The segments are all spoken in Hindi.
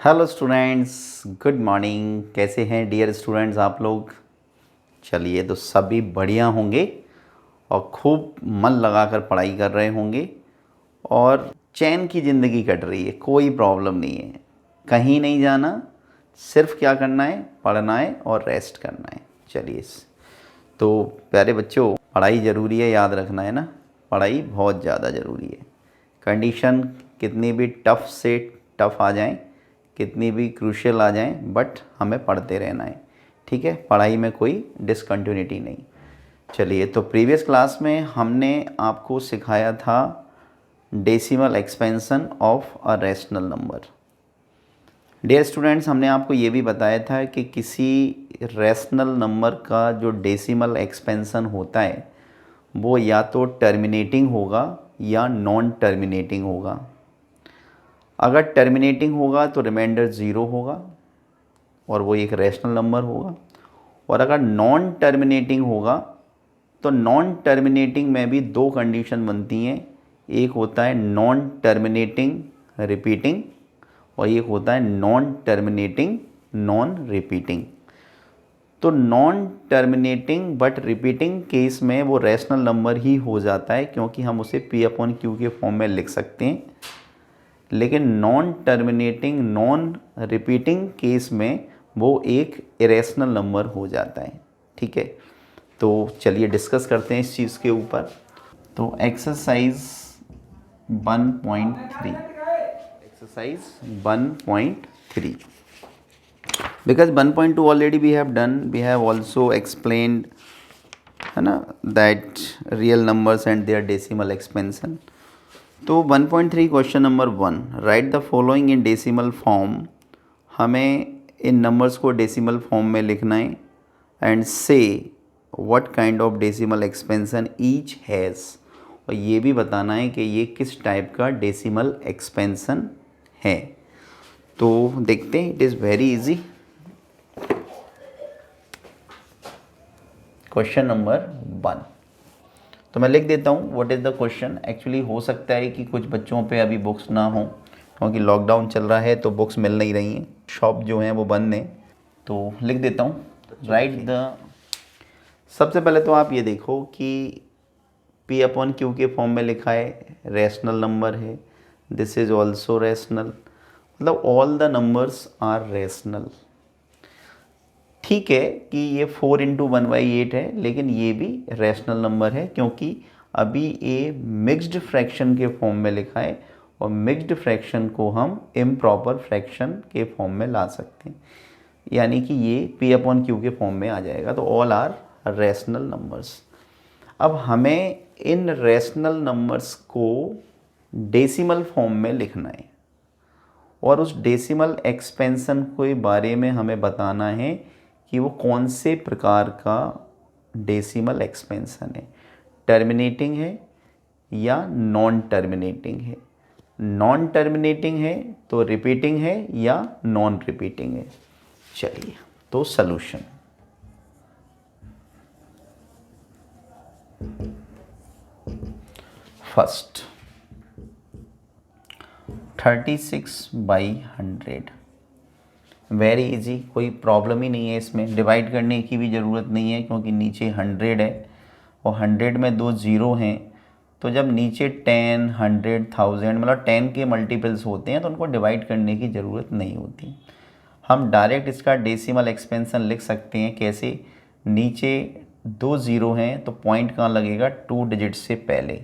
Hello students, good morning. कैसे हैं डियर स्टूडेंट्स आप लोग? चलिए, तो सभी बढ़िया होंगे और खूब मन लगाकर पढ़ाई कर रहे होंगे और चैन की ज़िंदगी कट रही है, कोई प्रॉब्लम नहीं है। कहीं नहीं जाना, सिर्फ क्या करना है, पढ़ना है और रेस्ट करना है। चलिए, तो प्यारे बच्चों, पढ़ाई ज़रूरी है, याद रखना है ना। पढ़ाई बहुत ज़्यादा ज़रूरी है। कंडीशन कितनी भी टफ़ से टफ़ आ जाएं, कितनी भी क्रूशियल आ जाएं, बट हमें पढ़ते रहना है। ठीक है, पढ़ाई में कोई डिसकंटिन्यूटी नहीं। चलिए, तो प्रीवियस क्लास में हमने आपको सिखाया था decimal expansion of a rational number. Dear students, हमने आपको ये भी बताया था कि किसी रैशनल नंबर का जो डेसिमल एक्सपेंशन होता है वो या तो टर्मिनेटिंग होगा या नॉन टर्मिनेटिंग होगा। अगर टर्मिनेटिंग होगा तो रिमाइंडर ज़ीरो होगा और वो एक रैशनल नंबर होगा। और अगर नॉन टर्मिनेटिंग होगा तो नॉन टर्मिनेटिंग में भी दो कंडीशन बनती हैं। एक होता है नॉन टर्मिनेटिंग रिपीटिंग और एक होता है नॉन टर्मिनेटिंग नॉन रिपीटिंग। तो non terminating but repeating case में वो रैशनल नंबर ही हो जाता है, क्योंकि हम उसे P अपॉन Q के फॉर्म में लिख सकते हैं। लेकिन non terminating non repeating case में वो एक इरेशनल नंबर हो जाता है। ठीक है, तो चलिए डिस्कस करते हैं इस चीज़ के ऊपर। तो exercise 1.3, exercise 1.3, because 1.2 already we have done, we have also explained, है ना, that real numbers and their decimal expansion. तो 1.3 question number 1, write the following in decimal form. हमें इन नंबर्स को डेसिमल फॉर्म में लिखना है and say what kind of decimal expansion each has, और ये भी बताना है कि ये किस टाइप का डेसिमल एक्सपेंशन है। तो देखते हैं, it is very easy. Question number 1, तो मैं लिख देता हूँ what is the question. Actually हो सकता है कि कुछ बच्चों पे अभी बुक्स ना हो, क्योंकि लॉकडाउन चल रहा है तो बुक्स मिल नहीं रही हैं, शॉप जो हैं वो बंद हैं। तो लिख देता हूँ, राइट द, सबसे पहले तो आप ये देखो कि P अपॉन Q के फॉर्म में लिखा है, रैशनल नंबर है, दिस इज़ ऑल्सो रैशनल, मतलब all the numbers are rational. ठीक है कि ये 4 इंटू 1/8 है, लेकिन ये भी रैशनल नंबर है, क्योंकि अभी ये मिक्स्ड फ्रैक्शन के फॉर्म में लिखा है और मिक्स्ड फ्रैक्शन को हम इम्प्रॉपर फ्रैक्शन के फॉर्म में ला सकते हैं, यानी कि ये P अपॉन Q के फॉर्म में आ जाएगा। तो ऑल आर रैशनल नंबर्स। अब हमें इन रैशनल नंबर्स को डेसिमल फॉर्म में लिखना है और उस डेसिमल एक्सपेंशन के बारे में हमें बताना है कि वो कौन से प्रकार का डेसिमल एक्सपेंशन है, टर्मिनेटिंग है या नॉन टर्मिनेटिंग है। नॉन टर्मिनेटिंग है तो रिपीटिंग है या नॉन रिपीटिंग है। चलिए, तो सॉल्यूशन, फर्स्ट 36/100, वेरी इजी, कोई प्रॉब्लम ही नहीं है इसमें। डिवाइड करने की भी ज़रूरत नहीं है, क्योंकि नीचे 100 है और 100 में 2 ज़ीरो हैं। तो जब नीचे 10, 100, 1000 मतलब 10 के मल्टीपल्स होते हैं तो उनको डिवाइड करने की ज़रूरत नहीं होती। हम डायरेक्ट इसका डेसिमल एक्सपेंशन लिख सकते हैं। कैसे? नीचे 2 ज़ीरो हैं तो पॉइंट कहाँ लगेगा, 2 डिजिट से पहले,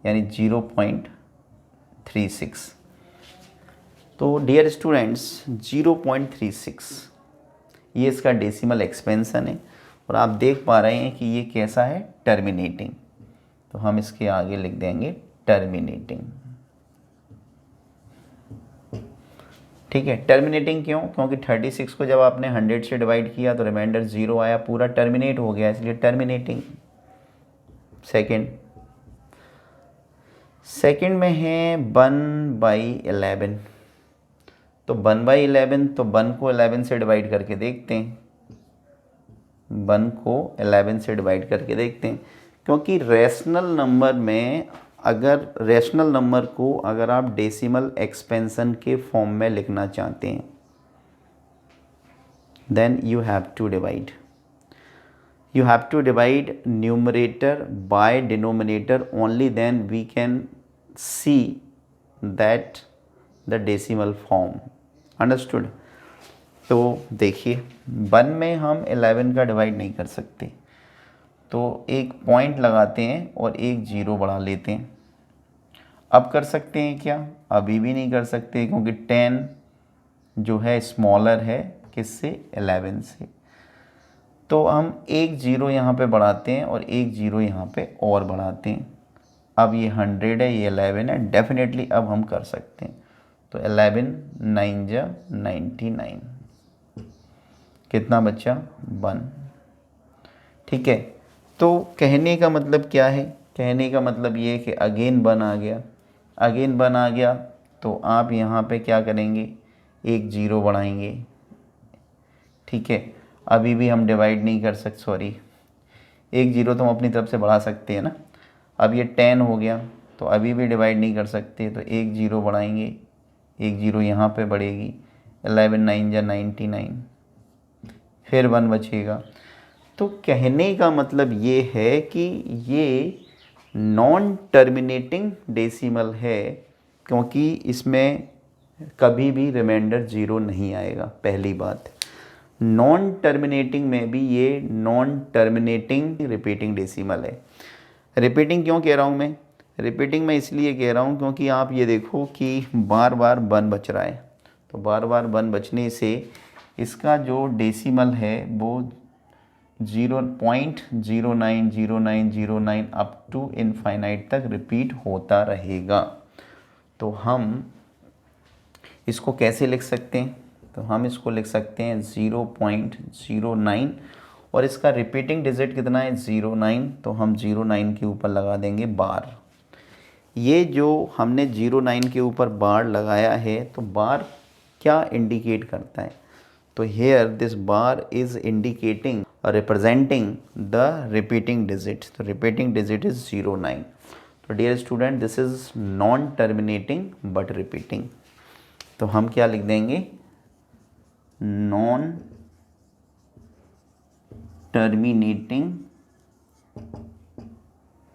यानी 0.36। तो डियर स्टूडेंट्स, 0.36 ये इसका डेसिमल एक्सपेंशन है और आप देख पा रहे हैं कि ये कैसा है, टर्मिनेटिंग। तो हम इसके आगे लिख देंगे टर्मिनेटिंग। ठीक है, टर्मिनेटिंग क्यों? क्योंकि 36 को जब आपने 100 से डिवाइड किया तो रिमाइंडर 0 आया, पूरा टर्मिनेट हो गया, इसलिए टर्मिनेटिंग। सेकंड में है 1/11। तो 1/11, तो 1 को 11 से डिवाइड करके देखते हैं, 1 को 11 से डिवाइड करके देखते हैं। क्योंकि रैशनल नंबर में, अगर रैशनल नंबर को अगर आप डेसिमल एक्सपेंशन के फॉर्म में लिखना चाहते हैं then you have to divide. You have to divide numerator by denominator, only then we can see that the decimal form. Understood? तो देखिए 1 में हम 11 का डिवाइड नहीं कर सकते, तो एक पॉइंट लगाते हैं और एक जीरो बढ़ा लेते हैं। अब कर सकते हैं क्या? अभी भी नहीं कर सकते, क्योंकि 10 जो है स्मॉलर है किससे? 11 से। तो हम एक जीरो यहाँ पे बढ़ाते हैं और एक जीरो यहाँ पे और बढ़ाते हैं। अब ये 100 है, ये 11 है, डेफिनेटली अब हम कर सकते हैं। तो 11 9 जा 99, कितना बचा? 1। ठीक है, तो कहने का मतलब क्या है? कहने का मतलब ये है कि अगेन 1 आ गया, अगेन 1 आ गया, तो आप यहाँ पे क्या करेंगे? एक जीरो बढ़ाएंगे। ठीक है, अभी भी हम डिवाइड नहीं कर सकते, सॉरी, एक जीरो तो हम अपनी तरफ से बढ़ा सकते हैं ना। अब ये 10 हो गया, तो अभी भी डिवाइड नहीं कर सकते, तो एक जीरो बढ़ाएंगे, एक जीरो यहाँ पे बढ़ेगी, 11 9 जा 99, फिर 1 बचेगा। तो कहने का मतलब ये है कि ये नॉन टर्मिनेटिंग डेसिमल है, क्योंकि इसमें कभी भी रिमाइंडर जीरो नहीं आएगा। पहली बात, नॉन टर्मिनेटिंग में भी ये नॉन टर्मिनेटिंग रिपीटिंग डेसिमल है। रिपीटिंग क्यों कह रहा हूँ मैं? रिपीटिंग मैं इसलिए कह रहा हूँ क्योंकि आप ये देखो कि बार बार 1 बच रहा है, तो बार बार 1 बचने से इसका जो डेसिमल है वो 0.090909 अप टू इनफाइनाइट तक रिपीट होता रहेगा। तो हम इसको कैसे लिख सकते हैं? तो हम इसको लिख सकते हैं 0.09, और इसका रिपीटिंग डिजिट कितना है? 09, तो हम 09 के ऊपर लगा देंगे बार। ये जो हमने 09 के ऊपर बार लगाया है, तो बार क्या इंडिकेट करता है? तो here this bar is indicating representing the repeating digit. तो रिपीटिंग डिजिट इज 09। तो dear student, this is non terminating but repeating. तो हम क्या लिख देंगे? Non terminating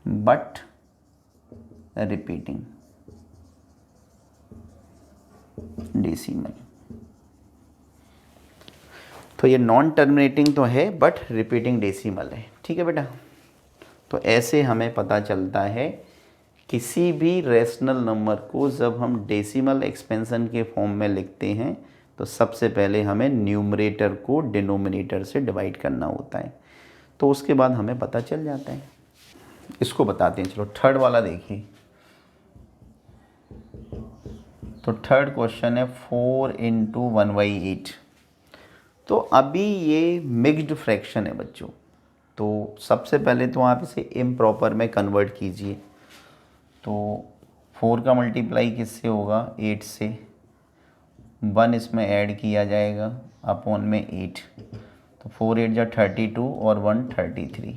but repeating decimal. तो ये नॉन टर्मिनेटिंग तो है बट रिपीटिंग डेसिमल है। ठीक है बेटा, तो ऐसे हमें पता चलता है किसी भी रेशनल नंबर को जब हम डेसिमल एक्सपेंशन के फॉर्म में लिखते हैं, तो सबसे पहले हमें न्यूमरेटर को डिनोमिनेटर से डिवाइड करना होता है, तो उसके बाद हमें पता चल जाता है। इसको बताते हैं, चलो थर्ड वाला देखिए। तो थर्ड क्वेश्चन है 4 × 1/8। तो अभी ये मिक्स्ड फ्रैक्शन है बच्चों, तो सबसे पहले तो आप इसे इम्प्रॉपर में कन्वर्ट कीजिए। तो 4 का मल्टीप्लाई किससे होगा? 8 से। 1 इसमें ऐड किया जाएगा अपॉन में 8, तो 4 8 जा 32 और 1 33,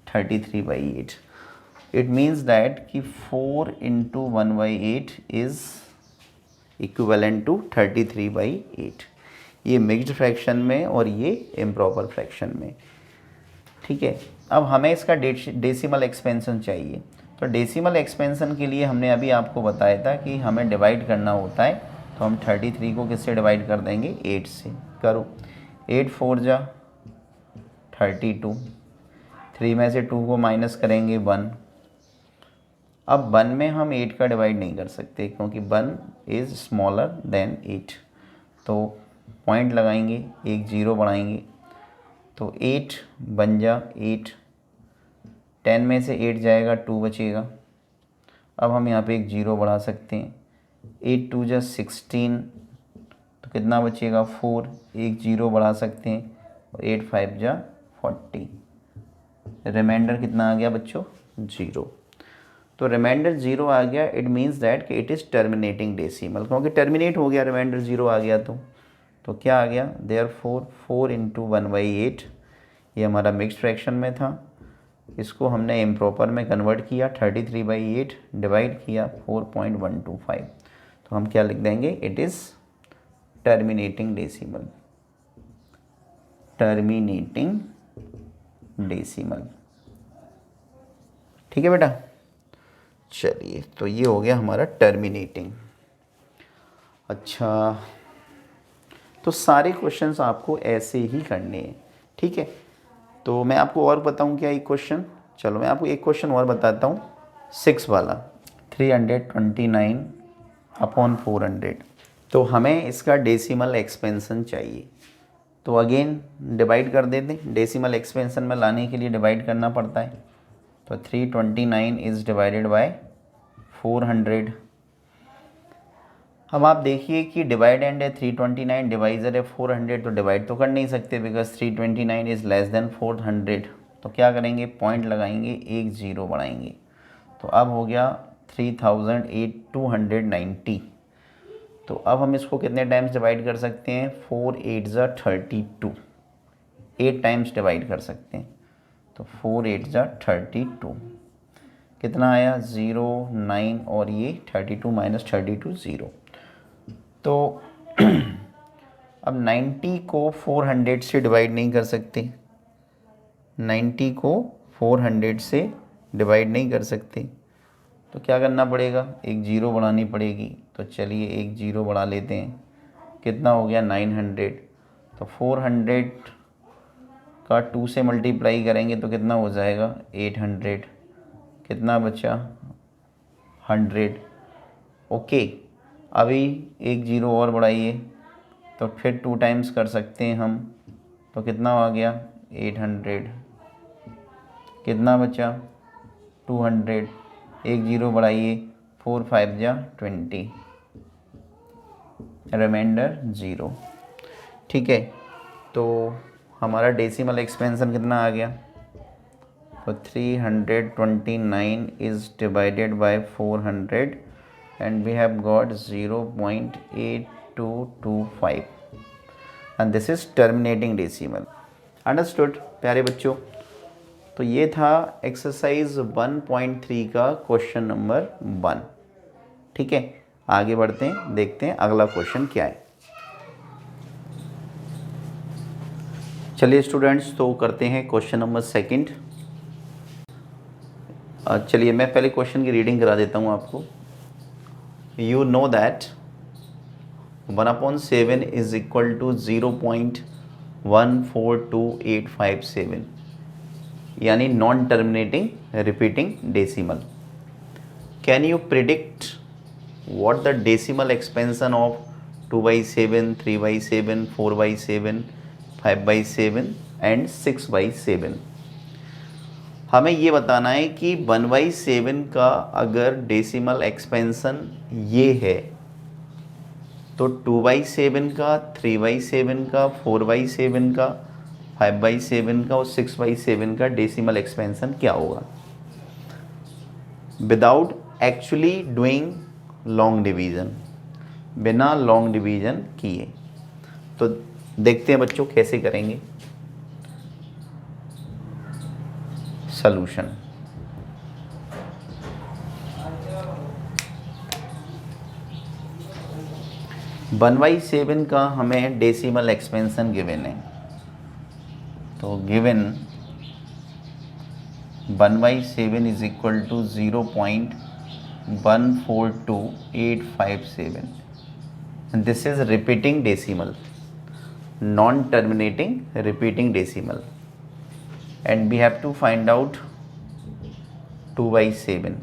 33/8। इट मीन्स दैट कि 4 × 1/8 इज इक्विवेलेंट टू 33/8। ये मिक्स्ड फ्रैक्शन में और ये इम्प्रॉपर फ्रैक्शन में। ठीक है, अब हमें इसका डेसिमल एक्सपेंशन चाहिए। तो डेसिमल एक्सपेंशन के लिए हमने अभी आपको बताया था कि हमें डिवाइड करना होता है, तो हम 33 को किससे डिवाइड कर देंगे? 8 से। करो, 8 4 जा 32, 3 में से 2 को माइनस करेंगे 1। अब 1 में हम 8 का डिवाइड नहीं कर सकते, क्योंकि 1 इज़ स्मॉलर देन 8। तो पॉइंट लगाएंगे, एक जीरो बढ़ाएंगे, तो 8 बन जा 8। 10 में से 8 जाएगा, 2 बचेगा। अब हम यहाँ पे एक जीरो बढ़ा सकते हैं, 8 2 जा 16, तो कितना बचेगा? 4। एक जीरो बढ़ा सकते हैं, और 8 5 जा 40। रिमाइंडर कितना आ गया बच्चों? 0। तो रिमाइंडर 0 आ गया, इट मीन्स दैट कि इट इज़ टर्मिनेटिंग डेसिमल, क्योंकि टर्मिनेट हो गया, रिमाइंडर 0 आ गया। तो क्या आ गया? देयरफॉर 4 × 1/8, ये हमारा मिक्स्ड फ्रैक्शन में था, इसको हमने इम्प्रॉपर में कन्वर्ट किया, 33/8 डिवाइड किया 4.125। तो हम क्या लिख देंगे? It is terminating decimal. Terminating decimal. ठीक है बेटा, चलिए तो ये हो गया हमारा टर्मिनेटिंग। अच्छा, तो सारे क्वेश्चंस आपको ऐसे ही करने हैं। ठीक है, तो मैं आपको और बताऊं क्या एक क्वेश्चन, चलो मैं आपको एक क्वेश्चन और बताता हूँ, 6 वाला, 329 अपॉन 400। तो हमें इसका डेसिमल एक्सपेंशन चाहिए, तो अगेन डिवाइड कर देते हैं। डेसिमल एक्सपेंशन में लाने के लिए डिवाइड करना पड़ता है। तो 329 इज़ डिवाइडेड बाय 400। अब आप देखिए कि डिवाइड एंड है 329, डिवाइज़र है 400, तो डिवाइड तो कर नहीं सकते बिकॉज 329 इज़ लेस देन 400। तो क्या करेंगे, पॉइंट लगाएंगे, एक ज़ीरो बढ़ाएंगे, तो अब हो गया 3290। तो अब हम इसको कितने टाइम्स डिवाइड कर सकते हैं, 4 8 ज़ा 32, 8 टाइम्स डिवाइड कर सकते हैं। तो 4 8 ज़ा 32 कितना आया, 0 9 और ये 32 माइनस 32 0। तो अब 90 को 400 से डिवाइड नहीं कर सकते, 90 को 400 से डिवाइड नहीं कर सकते, तो क्या करना पड़ेगा, एक ज़ीरो बढ़ानी पड़ेगी। तो चलिए एक ज़ीरो बढ़ा लेते हैं, कितना हो गया 900। तो 400 का 2 से मल्टीप्लाई करेंगे तो कितना हो जाएगा 800, कितना बचा 100। ओके, अभी एक ज़ीरो और बढ़ाइए, तो फिर 2 टाइम्स कर सकते हैं हम, तो कितना आ गया 800, कितना बचा 200, एक ज़ीरो बढ़ाइए, 4 5 जा 20, रिमाइंडर 0। ठीक है, तो हमारा डेसिमल एक्सपेंशन कितना आ गया, तो 329 is divided by 400 and we have got 0.8225 and this is terminating decimal. Understood प्यारे बच्चों? तो ये था एक्सरसाइज 1.3 का क्वेश्चन नंबर 1। ठीक है, आगे बढ़ते हैं, देखते हैं अगला क्वेश्चन क्या है। चलिए स्टूडेंट्स, तो करते हैं क्वेश्चन नंबर 2। चलिए मैं पहले क्वेश्चन की रीडिंग करा देता हूँ आपको। You know that 1/7 is equal to 0.142857, यानी non terminating repeating decimal. Can you predict what the decimal expansion of 2/7, 3/7, 4/7, 5/7 and 6/7। हमें ये बताना है कि 1/7 का अगर डेसिमल एक्सपेंशन ये है, तो 2/7 का, 3/7 का, 4/7 का, 5/7 का और 6/7 का डेसिमल एक्सपेंशन क्या होगा, without actually doing long division, बिना लॉन्ग डिवीज़न किए। तो देखते हैं बच्चों कैसे करेंगे सॉल्यूशन। वन बाई 7 का हमें डेसिमल एक्सपेंशन गिवन है, तो given 1/7 is equal to 0.142857 and this is repeating decimal, non terminating repeating decimal, and we have to find out 2/7।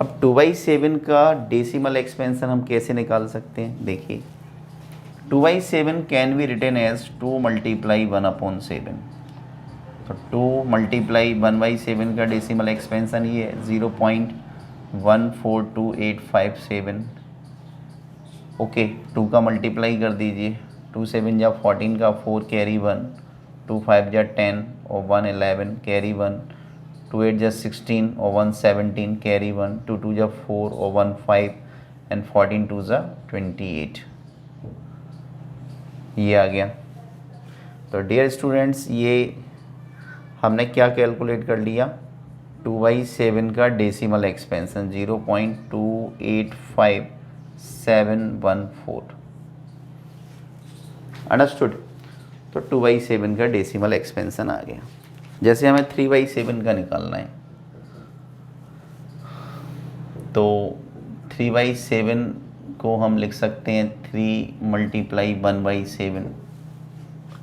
अब 2/7 का डेसिमल एक्सपेंशन हम कैसे निकाल सकते हैं, देखिए 2/7 can be written as 2 multiply 1/7। तो 2 मल्टीप्लाई 1/7 का डेसिमल एक्सपेंशन ये है 0.142857। ओके, 2 का मल्टीप्लाई कर दीजिए, 2 7 जा 14 का 4 कैरी 1, 2 5 जा 10 और 1 11 कैरी 1, 2 8 जा 16 और 1 17 कैरी 1, 2 2 जा 4 और 1 5 एंड 14 2 जा 28। ये आ गया। तो डियर स्टूडेंट्स, ये हमने क्या कैलकुलेट कर लिया, 2/7 का डेसिमल एक्सपेंशन 0.285714। अंडरस्टूड। तो 2/7 का डेसिमल एक्सपेंशन आ गया। जैसे हमें 3/7 का निकालना है, तो 3/7 को हम लिख सकते हैं 3 × 1/7।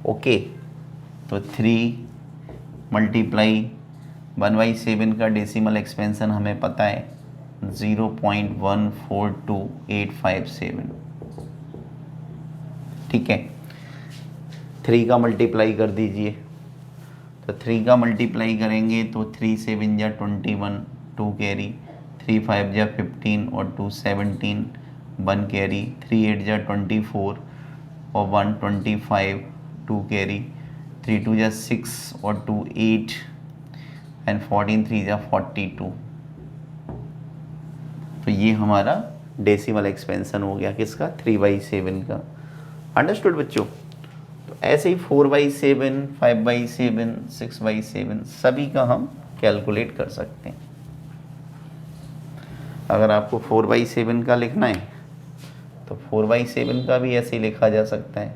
ओके, तो 3 × 1/7 का डेसिमल एक्सपेंशन हमें पता है 0.142857। ठीक है, 3 का मल्टीप्लाई कर दीजिए, तो 3 का मल्टीप्लाई करेंगे तो 3 7 जा 21, 2 कैरी, 3 5 जा 15 और 2 17, 1 कैरी, 3 8 जा 24 और 1 25, 2 कैरी, 3 2 जा 6 और 2 8 एंड 14 3 जा 42। तो ये हमारा डेसिमल एक्सपेंशन हो गया किसका, 3/7 का। अंडरस्टूड बच्चों। तो ऐसे ही 4/7, 5/7, 6/7 सभी का हम कैलकुलेट कर सकते हैं। अगर आपको 4/7 का लिखना है तो 4/7 का भी ऐसे ही लिखा जा सकता है।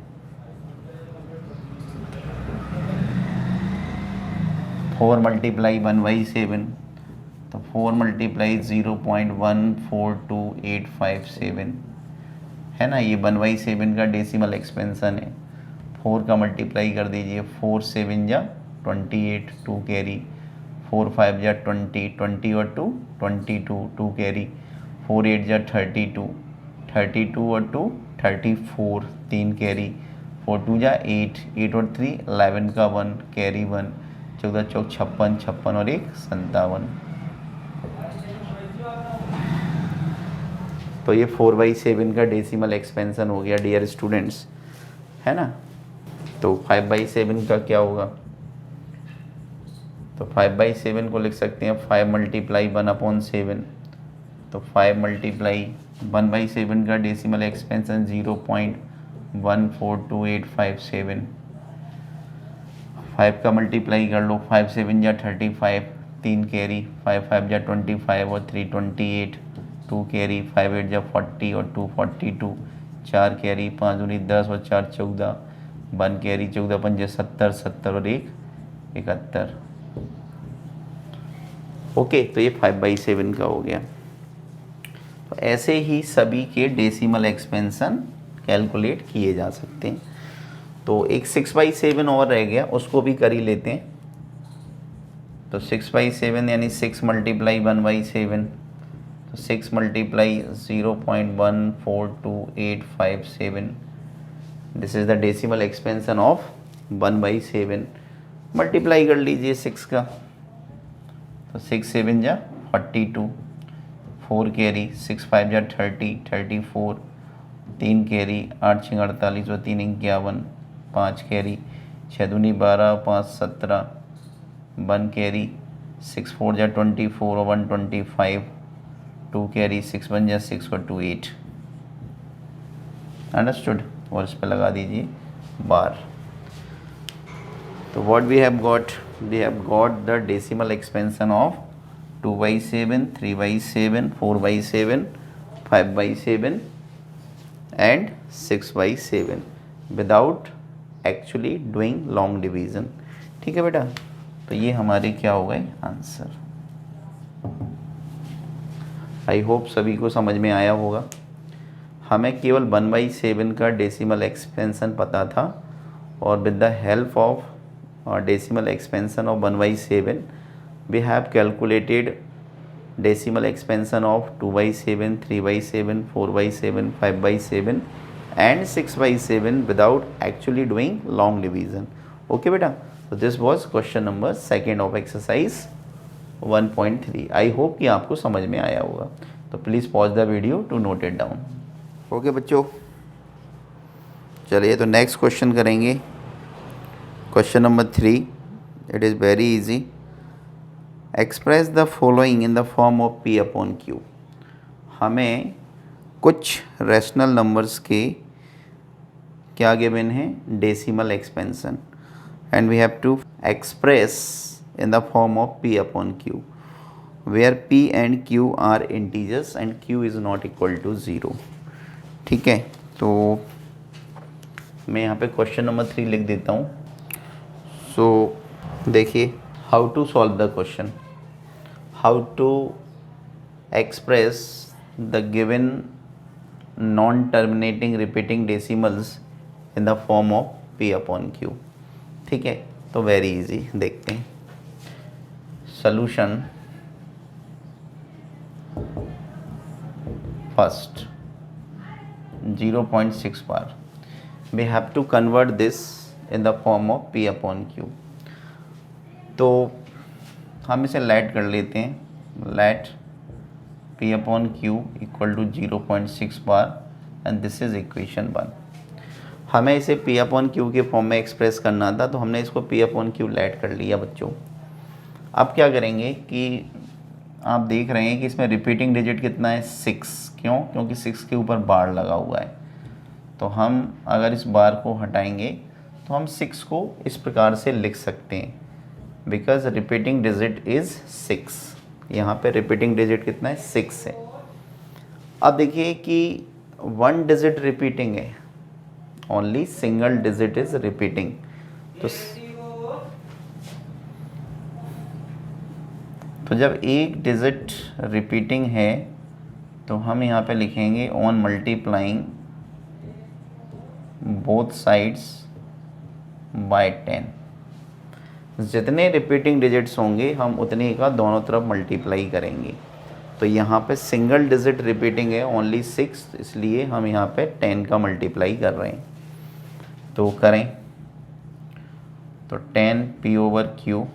4 × 1/7, तो 4 × 0.142857 है ना, ये 1/7 का डेसिमल एक्सपेंशन है। 4 का मल्टीप्लाई कर दीजिए, 4 7 जा 28, 2 कैरी, 4 5 जा 20, 20 और 2 22, 2 कैरी, 4 8 जा 32, 32 और 2 34, 3 कैरी, 4 2 जा 8, 8 और 3 11 का 1 कैरी 1, 14 चौक 56, 56 और 1 57। तो ये 4/7 का डेसिमल एक्सपेंशन हो गया डियर स्टूडेंट्स, है ना। तो 5/7 का क्या होगा, तो 5/7 को लिख सकते हैं 5 × 1/7। तो 5 × 1/7 का डेसिमल एक्सपेंशन 0.142857। 5 का मल्टीप्लाई कर लो, 5 7 जा 35, 3 कैरी, 5 5 जा 25 और 3 28, 2 कैरी, 5 8 जा 40 और 2 42, 4 कैरी, 5 दूनी 10 और 4 14, 1 कैरी, 14 पंजे 70, 70 और 1 71। ओके, तो ये 5/7 का हो गया। तो ऐसे ही सभी के डेसिमल एक्सपेंशन कैलकुलेट किए जा सकते हैं। तो एक 6/7 और रह गया, उसको भी कर ही लेते हैं। तो 6/7 यानी 6 × 1/7, तो 6 × 0.142857, this is the decimal expansion of 1/7। Multiply कर लीजिए 6 का, तो 6 7 जा 42, 4 कैरी, 6 5 जा 30, 34, 3 कैरी, 8 6 48 और 3 51, 5 कैरी, 6 दूनी 12, 5 17, 1 कैरी, 6 4 जा 24 और 1 25, 2 कैरी, 6 1 जा 6 और 2 8। अंडरस्टूड। और इस पर लगा दीजिए बार। तो what we have got the decimal expansion of 2/7, 3/7, 4/7, 5/7 and 6/7 without actually doing long division. ठीक है बेटा, तो ये हमारे क्या हो गए आंसर। आई होप सभी को समझ में आया होगा। हमें केवल 1/7 का डेसिमल एक्सपेंशन पता था, और with the help of decimal expansion of 1/7 we have calculated decimal expansion of 2/7, 3/7, 4/7, 5/7 and 6/7 without actually doing long division. Okay beta, so this was question number 2 of exercise 1.3. I hope कि आपको समझ में आया होगा। तो please pause the video to note it down. Okay बच्चों, चलिए तो नेक्स्ट क्वेश्चन करेंगे। Question number 3, it is very easy. Express the following in the form of P/Q। हमें कुछ रैशनल नंबर्स के क्या गिवन है, decimal expansion, and we have to express in the form of P/Q where P and Q are integers and Q is not equal to 0। ठीक है, तो मैं यहाँ पे क्वेश्चन नंबर 3 लिख देता हूँ। सो देखिए, how to solve the question, how to express the given non terminating repeating decimals in the form of P upon Q। ठीक है, तो वेरी इजी, देखते हैं solution. First 0.6 bar, we have to convert this in the form of P upon Q। तो हम इसे लेट कर लेते हैं, let P upon Q equal to 0.6 bar and this is equation 1। हमें इसे P अपॉन Q के फॉर्म में एक्सप्रेस करना था, तो हमने इसको P अपॉन Q लेट कर लिया बच्चों। अब क्या करेंगे कि आप देख रहे हैं कि इसमें रिपीटिंग डिजिट कितना है, 6। क्यों? क्योंकि 6 के ऊपर बार लगा हुआ है। तो हम अगर इस बार को हटाएंगे तो हम 6 को इस प्रकार से लिख सकते हैं, बिकॉज रिपीटिंग डिजिट इज़ 6। यहाँ पे रिपीटिंग डिजिट कितना है, 6 है। अब देखिए कि 1 डिजिट रिपीटिंग है, only single digit is repeating. तो जब एक डिजिट रिपीटिंग है तो हम यहाँ पे लिखेंगे on multiplying both sides by 10। जितने रिपीटिंग डिजिट्स होंगे हम उतने का दोनों तरफ मल्टीप्लाई करेंगे। तो यहाँ पे सिंगल डिजिट रिपीटिंग है ओनली 6, इसलिए हम यहाँ पे 10 का मल्टीप्लाई कर रहे हैं। तो करें, तो 10 P over Q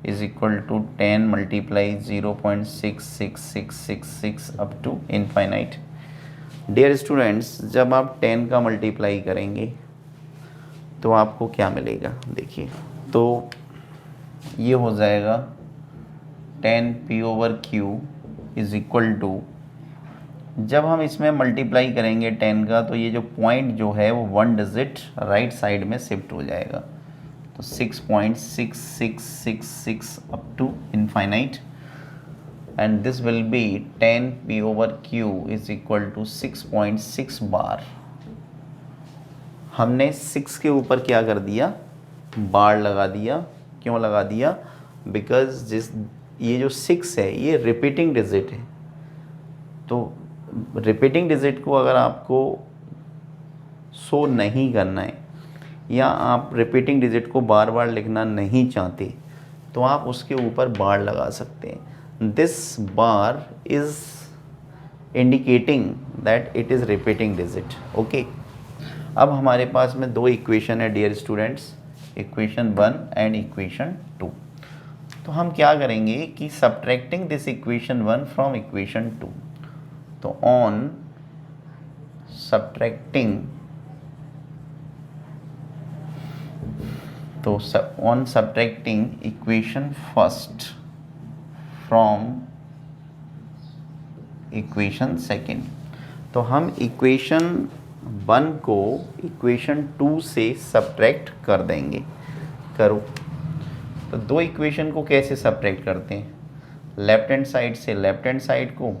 is equal to 10 multiply 0.66666 up to infinite. Dear students, जब आप 10 का मल्टीप्लाई करेंगे तो आपको क्या मिलेगा, देखिए। तो ये हो जाएगा 10 P over Q is equal to, जब हम इसमें मल्टीप्लाई करेंगे 10 का, तो ये जो पॉइंट जो है वो 1 डिजिट राइट साइड में शिफ्ट हो जाएगा। तो 6.6666 up to infinite, and this will be 10 P over Q is equal to 6.6 bar. हमने 6 के ऊपर क्या कर दिया, बार लगा दिया। क्यों लगा दिया? बिकॉज ये जो 6 है ये रिपीटिंग डिजिट है। तो रिपीटिंग डिजिट को अगर आपको शो नहीं करना है या आप रिपीटिंग डिजिट को बार बार लिखना नहीं चाहते, तो आप उसके ऊपर बार लगा सकते हैं। This bar is indicating that it is repeating digit. Okay, अब हमारे पास में 2 इक्वेशन है dear students, equation 1 and equation 2। तो हम क्या करेंगे कि subtracting this equation 1 from equation 2। तो ऑन सब्ट्रैक्टिंग, तो on subtracting equation first from equation second, तो हम इक्वेशन 1 को इक्वेशन 2 से सब्ट्रैक्ट कर देंगे। करो, तो 2 इक्वेशन को कैसे सब्ट्रैक्ट करते हैं, लेफ्ट हैंड साइड से लेफ्ट हैंड साइड को,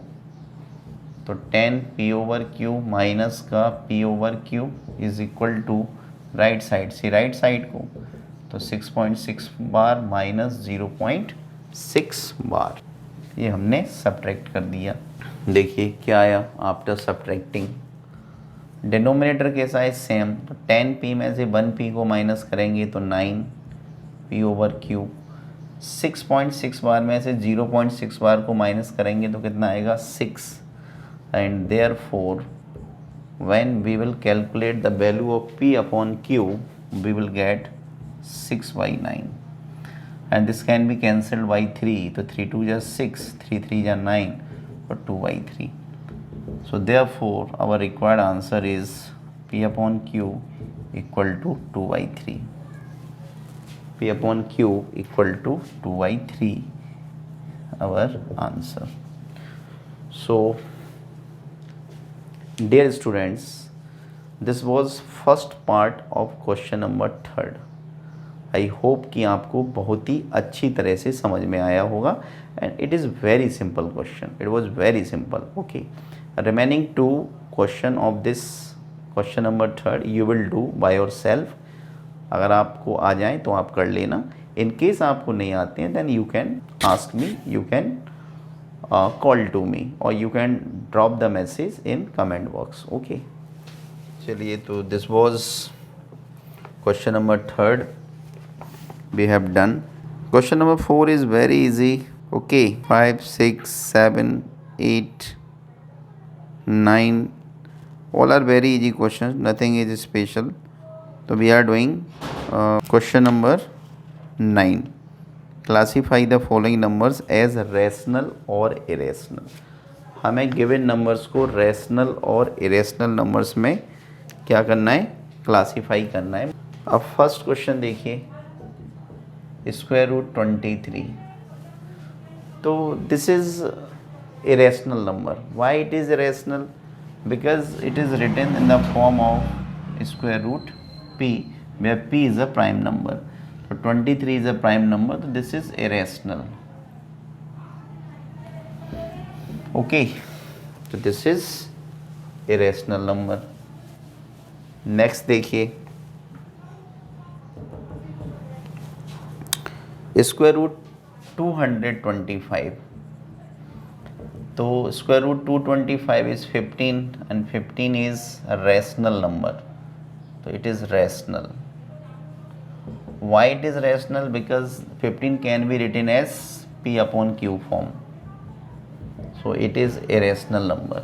तो 10 P ओवर Q माइनस का P over Q is equal to right side से राइट साइड को, तो 6.6 बार माइनस 0.6 बार, ये हमने सब्ट्रैक्ट कर दिया। देखिए क्या आया आफ्टर सब्ट्रैक्टिंग। डिनोमिनेटर कैसा है, सेम। तो 10P में से 1P को माइनस करेंगे तो 9P ओवर Q। 6.6 बार में से 0.6 बार को माइनस करेंगे तो कितना आएगा, 6। And therefore when we will calculate the value of P upon Q, we will get 6/9, and this can be cancelled by 3, तो 3 2 जा 6, 3 3 जा 9 और 2/3। So therefore our required answer is P upon Q equal to 2/3, P upon Q equal to 2/3 our answer. So dear students, this was first part of question number 3rd. I hope कि आपको बहुत ही अच्छी तरह से समझ में आया होगा, and it is very simple question, it was very simple. Okay, remaining 2 question of this question number third you will do by your self. अगर आपको आ जाए तो आप कर लेना, इन केस आपको नहीं आते हैं then you can ask me, you can call to me और you can drop the message in comment box. Okay, चलिए, तो this was question number third we have done. Question number 4 is very easy. Okay, 5 6 7 8 9 all are very easy questions, nothing is special. So we are doing question number 9. Classify the following numbers as rational or irrational. हमें गिवन नंबर्स को रैशनल और इरेशनल नंबर्स में क्या करना है, क्लासीफाई करना है। अब फर्स्ट क्वेश्चन देखिए, स्क्वायर रूट 23, तो this is irrational number. Why it is irrational? Because it is written in the form of square root p, where p is a prime number. So 23 is a prime number, so this is irrational. Okay, so this is irrational number. Next देखिए, स्क्वायर रूट 225, तो square root 225 is 15 and 15 is rational number, तो it is rational. Why it is rational? Because 15 can be written as p upon q form, so it is a rational number.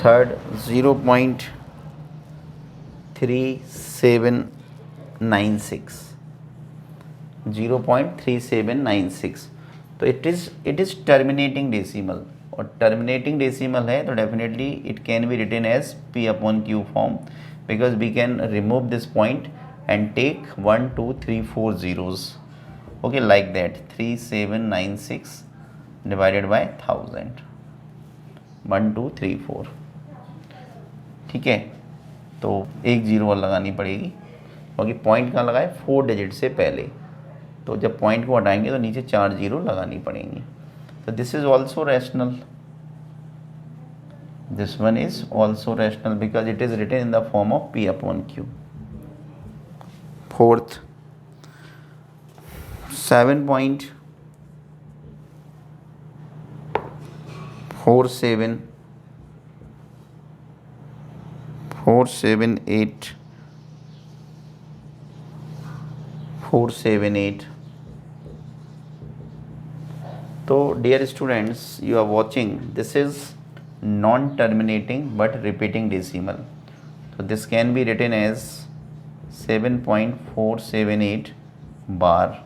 Third, 0.3796, 0.3796, तो it is terminating decimal, और terminating decimal है तो definitely it can be written as p upon q form, because we can remove this point and take 1 2 3 4 zeros. Okay, like that, 3796 divided by 1000, 1 2 3 4. ठीक है, तो एक जीरो और लगानी पड़ेगी, क्योंकि पॉइंट कहाँ लगाए, 4 डिजिट से पहले, तो जब पॉइंट को हटाएंगे तो नीचे 4 जीरो लगानी पड़ेंगी. तो this is also rational, this one is also rational because it is written in the form of p upon q. Fourth, 7.478 478. तो dear students, you are watching, this is non terminating but repeating decimal, so this can be written as 7.478 bar.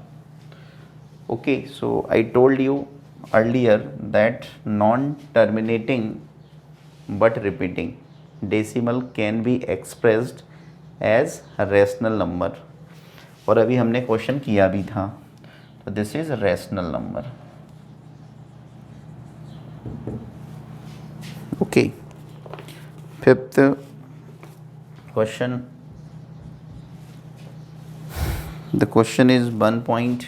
Okay, so I told you earlier that non-terminating but repeating decimal can be expressed as a rational number, और अभी हमने क्वेश्चन किया भी था, तो this is rational number. Okay, fifth question. The question is 1.10 ...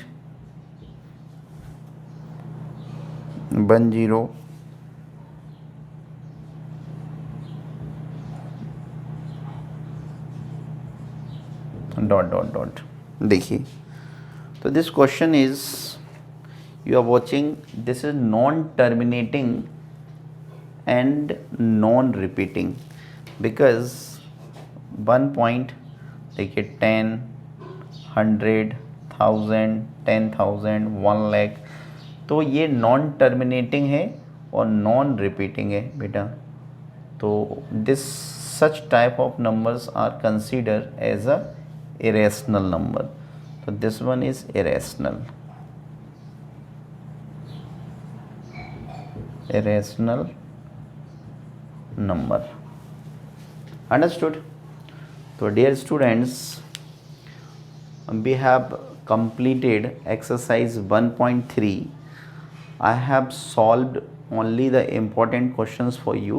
देखिए, तो दिस question is, you are watching, this is non terminating and non repeating, because 1 point देखिए 10, 100, 1000, 10,000, 1 लाख, तो ये नॉन टर्मिनेटिंग है और नॉन रिपीटिंग है बेटा. तो this such type of numbers are consider as a irrational number, तो this one is irrational. Irrational number, understood? So dear students, we have completed exercise 1.3. I have solved only the important questions for you.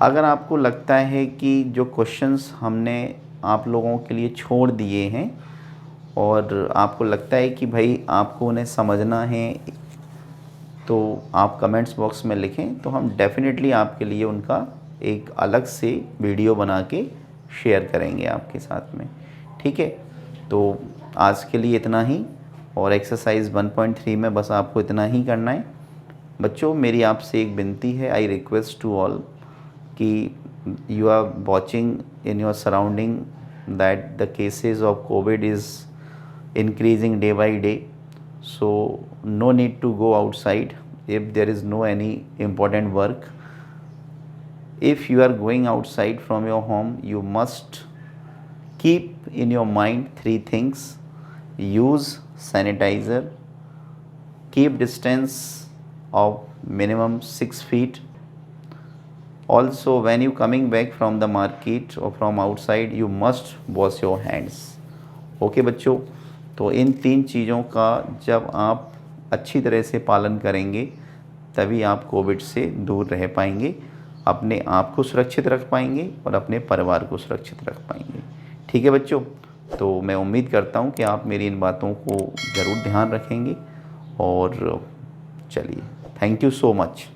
अगर आपको लगता है कि जो क्वेश्चंस हमने आप लोगों के लिए छोड़ दिए हैं और आपको लगता है कि भाई आपको उन्हें समझना है तो आप कमेंट्स बॉक्स में लिखें तो हम डेफ़िनेटली आपके लिए उनका एक अलग से वीडियो बना के शेयर करेंगे आपके साथ में, ठीक है। तो आज के लिए इतना ही, और एक्सरसाइज 1.3 में बस आपको इतना ही करना है। बच्चों, मेरी आपसे एक विनती है, आई रिक्वेस्ट टू ऑल कि you are watching in your surrounding that the cases of Covid is increasing day by day, so no need to go outside if there is no any important work. If you are going outside from your home, you must keep in your mind three things: use sanitizer, keep distance of minimum 6 feet. Also, when you coming back from the market or from outside, you must wash your hands. Okay बच्चों, तो इन 3 चीज़ों का जब आप अच्छी तरह से पालन करेंगे तभी आप कोविड से दूर रह पाएंगे, अपने आप को सुरक्षित रख पाएंगे और अपने परिवार को सुरक्षित रख पाएंगे, ठीक है बच्चों। तो मैं उम्मीद करता हूँ कि आप मेरी इन बातों को ज़रूर ध्यान रखेंगे, और चलिए, थैंक यू सो मच।